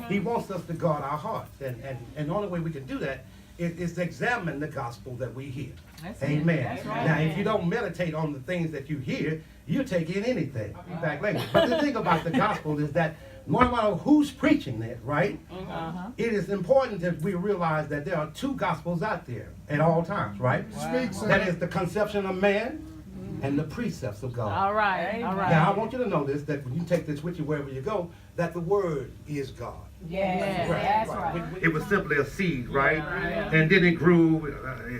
He wants us to guard our hearts. And the only way we can do that is to examine the gospel that we hear. Amen. That's right. Now, if you don't meditate on the things that you hear, you take in anything. Back language. But the thing about the gospel is that no matter who's preaching it, right? It is important that we realize that there are two gospels out there at all times, right? That is the conception of man and the precepts of God. All right. All right. Now, I want you to know this, that when you take this with you wherever you go, that the word is God. Yes, that's right. It was simply a seed, right? And then it grew.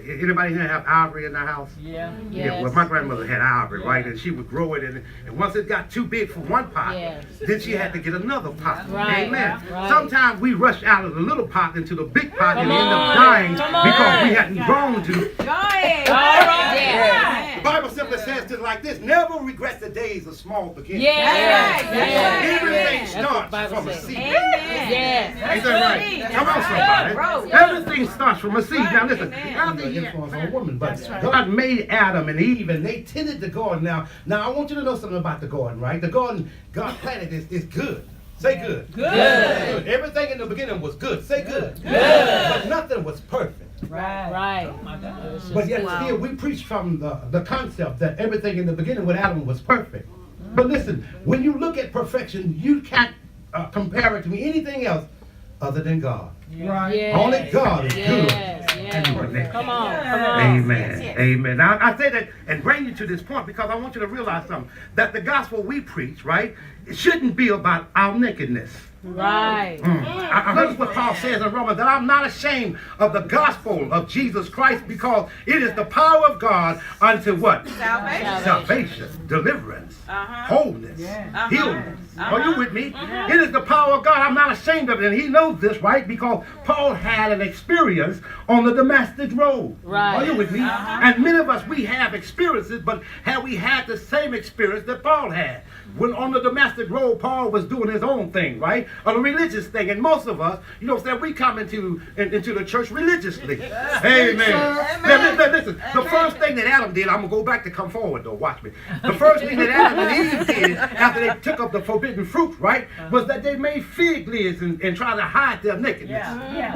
Anybody here have ivory in the house? Yeah. Yeah, well, my grandmother had ivory, right? And she would grow it, and once it got too big for one pot, then she had to get another pot. Right. Amen. Right. Sometimes we rush out of the little pot into the big pot and end up dying because we hadn't grown to. Go ahead. All right. Yeah. The Bible simply says it like this: never regret the days of small beginnings. Yes. That's right. That's right. Everything That's what the starts Bible from a says. seed. Amen. Yes. Ain't that right? Come on, somebody. Bro. Everything starts from a seed. Now listen, Amen. God the influence on a woman, but God made Adam and Eve, and they tended the garden. Now I want you to know something about the garden, right? The garden God planted is good. Say good. Good. Everything in the beginning was good. Say good. Good. But nothing was perfect. Right. Right. Oh my God. But yet still, we preach from the concept that everything in the beginning with Adam was perfect. But listen, when you look at perfection, you can't compare it to anything else other than God. Right. Yes. Only God is good. Yes. And Yes. perfect. Come on. Come on. Amen. Yes. Amen. Now, I say that and bring you to this point because I want you to realize something. That the gospel we preach, right, it shouldn't be about our nakedness. Right. I heard what Paul says in Romans, that I'm not ashamed of the gospel of Jesus Christ because it is the power of God unto what? Salvation. Salvation, deliverance, wholeness, healing. Uh-huh. Are you with me? It is the power of God. I'm not ashamed of it. And he knows this, right? Because Paul had an experience on the Damascus road. Right. Are you with me? And many of us, we have experiences, but have we had the same experience that Paul had? When on the Damascus road, Paul was doing his own thing, right? A religious thing. And most of us, you know what I'm saying, we come into the church religiously. Amen. Now, listen, the first thing that Adam did, I'm going to go back to come forward though, watch me. The first thing that Adam and Eve did after they took up the forbidden fruit, right, was that they made fig leaves and tried to hide their nakedness.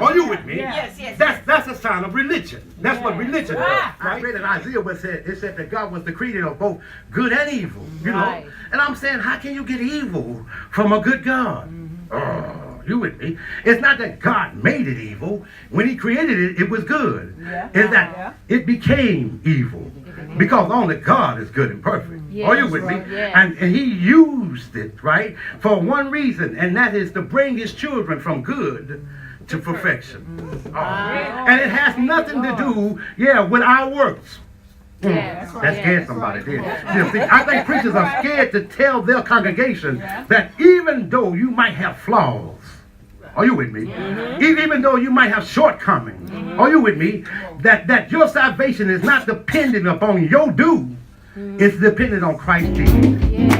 Are you with me? Yes, yes. That's a sign of religion. That's what religion is. Right. I read in Isaiah where it said that God was the creator of both good and evil. You Right. know? And I'm saying, how can you get evil from a good God? Oh, you with me? It's not that God made it evil. When he created it, it was good. It's that it became evil. Because only God is good and perfect. Yes, Are you with me? right, yes. And he used it, right, for one reason, and that is to bring his children from good to perfection. Oh. And it has nothing to do, with our works. Yes. That scared somebody there. You know, see, I think preachers are scared to tell their congregation that even though you might have flaws, are you with me? Even though you might have shortcomings, are you with me? That your salvation is not dependent upon your do. It's dependent on Christ Jesus.